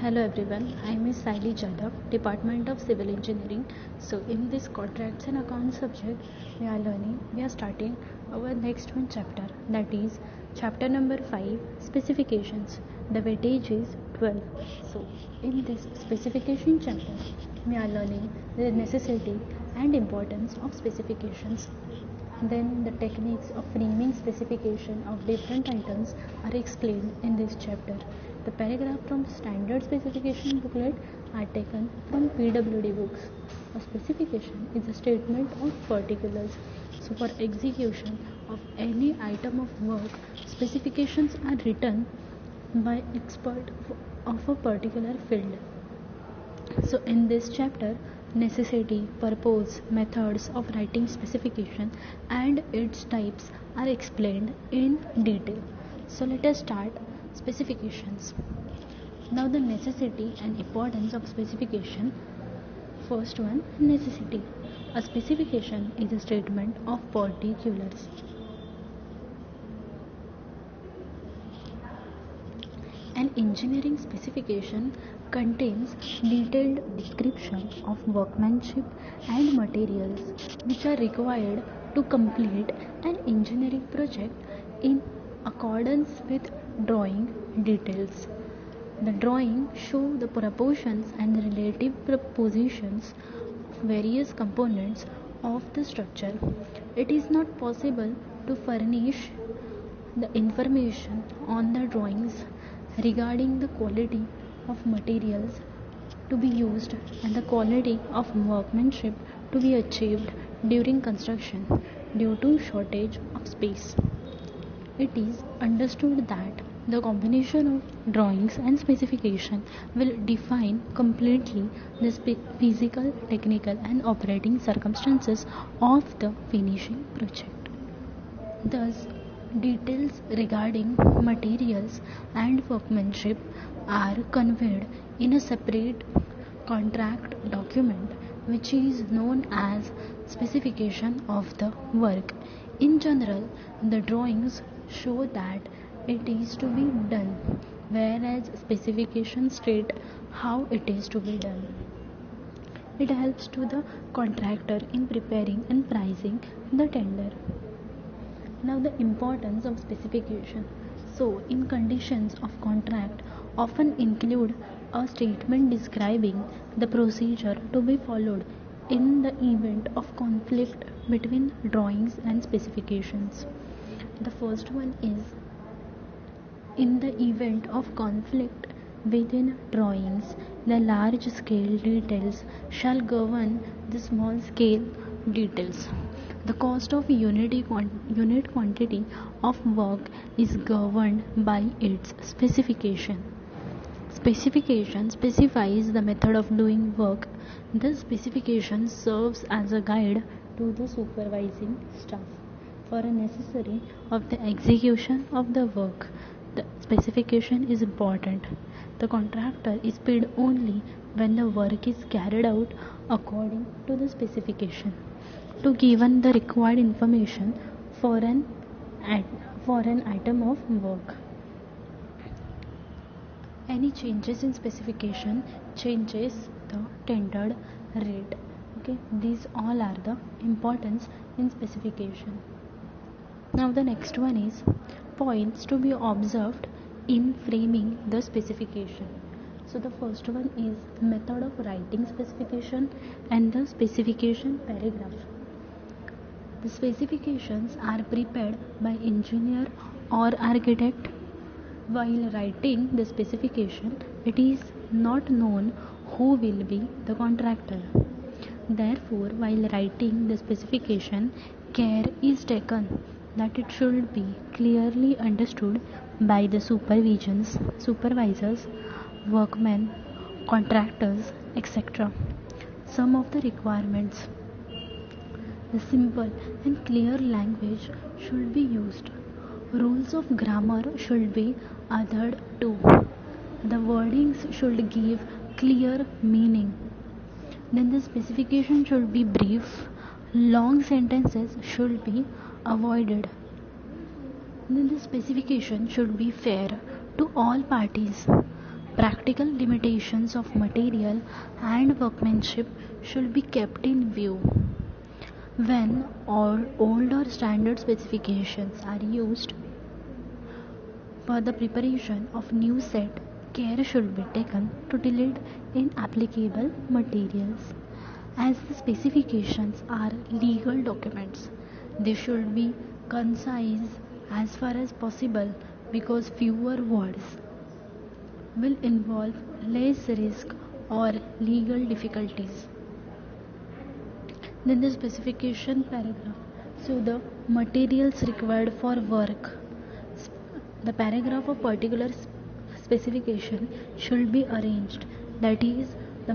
Hello everyone, I am Ms. Saili Jadhav, Department of Civil Engineering. So in this contracts and accounts subject, we are starting our next one chapter, that is chapter number 5, specifications. The weightage is 12. So in this specification chapter, we are learning the necessity and importance of specifications. Then the techniques of framing specification of different items are explained in this chapter. The paragraph from standard specification booklet are taken from PWD books. A specification is a statement of particulars. So for execution of any item of work, specifications are written by expert of a particular field. So in this chapter, necessity, purpose, methods of writing specification and its types are explained in detail. So let us start specifications. Now the necessity and importance of specification. First one, necessity. A specification is a statement of particulars. An engineering specification contains detailed description of workmanship and materials which are required to complete an engineering project in accordance with drawing details. The drawing show the proportions and relative positions of various components of the structure. It is not possible to furnish the information on the drawings regarding the quality of materials to be used and the quality of workmanship to be achieved during construction due to shortage of space. It is understood that the combination of drawings and specification will define completely the physical, technical and operating circumstances of the finishing project. Thus, details regarding materials and workmanship are conveyed in a separate contract document which is known as specification of the work. In general, the drawings show that it is to be done, whereas specifications state how it is to be done. It helps to the contractor in preparing and pricing the tender. Now the importance of specification. So in conditions of contract often include a statement describing the procedure to be followed in the event of conflict between drawings and specifications. The first one is, in the event of conflict within drawings, the large scale details shall govern the small scale details. The cost of unit quantity of work is governed by its specification. Specification specifies the method of doing work. The specification serves as a guide to the supervising staff for a necessary of the execution of the work. The specification is important. The contractor is paid only when the work is carried out according to the specification. To given the required information for an item of work. Any changes in specification changes the tendered rate. Okay, these all are the importance in specification. Now the next one is points to be observed in framing the specification. So the first one is method of writing specification and the specification paragraph. The specifications are prepared by engineer or architect. While writing the specification, it is not known who will be the contractor. Therefore, while writing the specification, care is taken that it should be clearly understood by the supervisors, workmen, contractors, etc. Some of the requirements. The simple and clear language should be used. Rules of grammar should be adhered to. The wordings should give clear meaning. Then the specification should be brief. Long sentences should be avoided. Then the specification should be fair to all parties. practical limitations of material and workmanship should be kept in view. When all older standard specifications are used for the preparation of new set, care should be taken to delete inapplicable materials. As the specifications are legal documents, they should be concise as far as possible because fewer words will involve less risk or legal difficulties. Then the specification paragraph. So the materials required for work. The paragraph of particular specification should be arranged. That is, the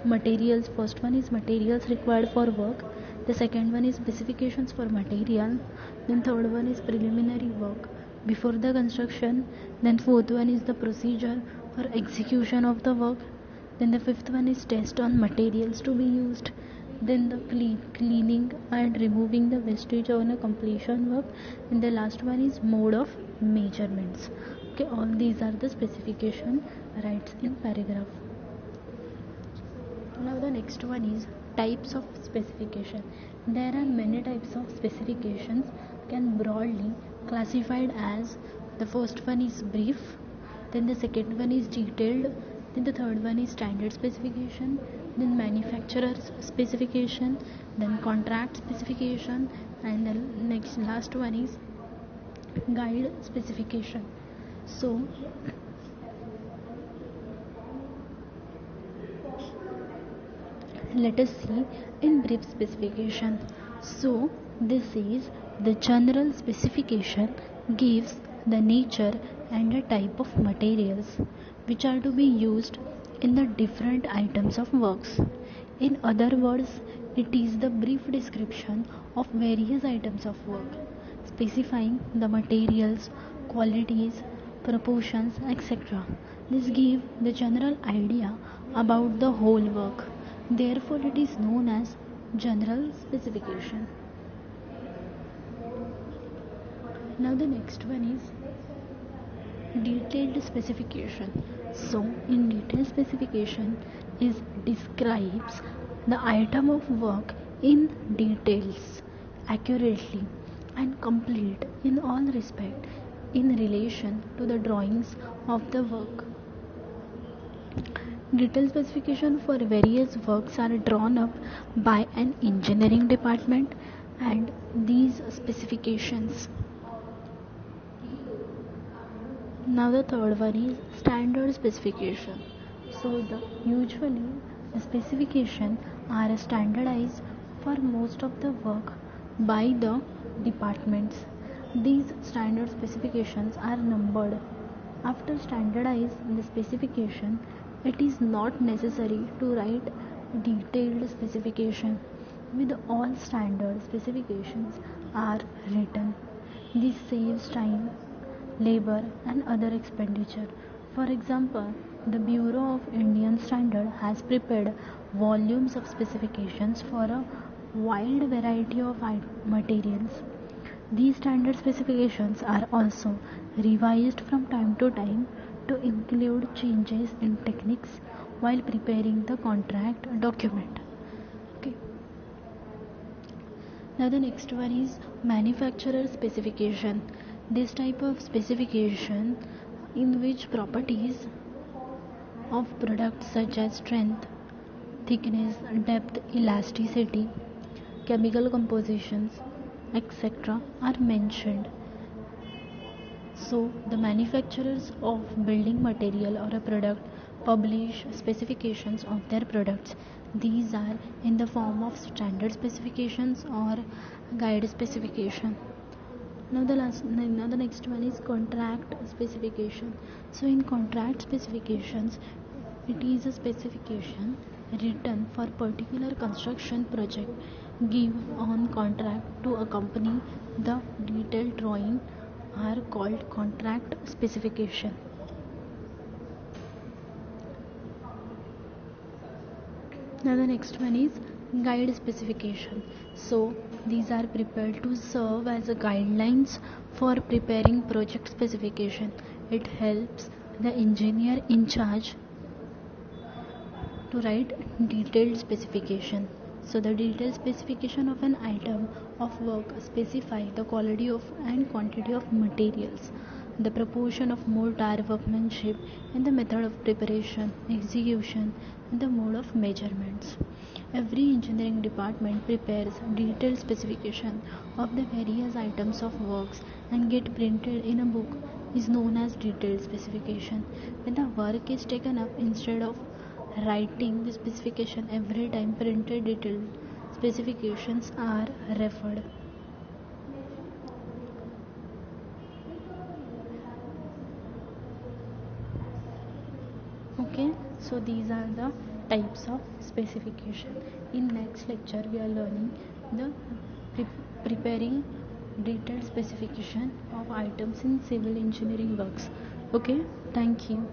materials. First one is materials required for work. The second one is specifications for material. Then third one is preliminary work before the construction. Then fourth one is the procedure for execution of the work. Then the fifth one is test on materials to be used. Then the cleaning and removing the wastage on a completion work. And the last one is mode of measurements. Okay, all these are the specification rights in paragraph. Now the next one is types of specification. There are many types of specifications, can broadly classified as: the first one is brief, then the second one is detailed, then the third one is standard specification, then manufacturer's specification, then contract specification, and the last one is guide specification. So let us see in brief specification. So this is the general specification, gives the nature and the type of materials which are to be used in the different items of works. In other words, it is the brief description of various items of work, specifying the materials, qualities, proportions, etc. This gives the general idea about the whole work. Therefore, it is known as general specification. Now the next one is detailed specification. So in detailed specification is describes the item of work in details, accurately and complete in all respect in relation to the drawings of the work. Detailed specification for various works are drawn up by an engineering department, and these specifications. Now the third one is standard specification. So usually the specification are standardized for most of the work by the departments. These standard specifications are numbered. After standardizing the specification, it is not necessary to write detailed specification. With all standard specifications are written. This saves time, labor and other expenditure. For example, the Bureau of Indian Standard has prepared volumes of specifications for a wide variety of materials. These standard specifications are also revised from time to time to include changes in techniques while preparing the contract document. Okay. Now the next one is manufacturer specification. This type of specification in which properties of products such as strength, thickness, depth, elasticity, chemical compositions, etc. are mentioned. So the manufacturers of building material or a product publish specifications of their products. These are in the form of standard specifications or guide specification. Now the next one is contract specification. So in contract specifications, it is a specification written for particular construction project, give on contract to a company. The detailed drawing are called contract specification. Now the next one is guide specification. So these are prepared to serve as a guidelines for preparing project specification. It helps the engineer in charge to write detailed specification. So the detailed specification of an item of work specify the quality of and quantity of materials, the proportion of mortar workmanship, and the method of preparation, execution, and the mode of measurements. Every engineering department prepares detailed specification of the various items of works and get printed in a book is known as detailed specification. When the work is taken up, instead of writing the specification every time, printed detailed specifications are referred. Okay, so these are the types of specification. In next lecture we are learning the preparing detailed specification of items in civil engineering works. Okay, thank you.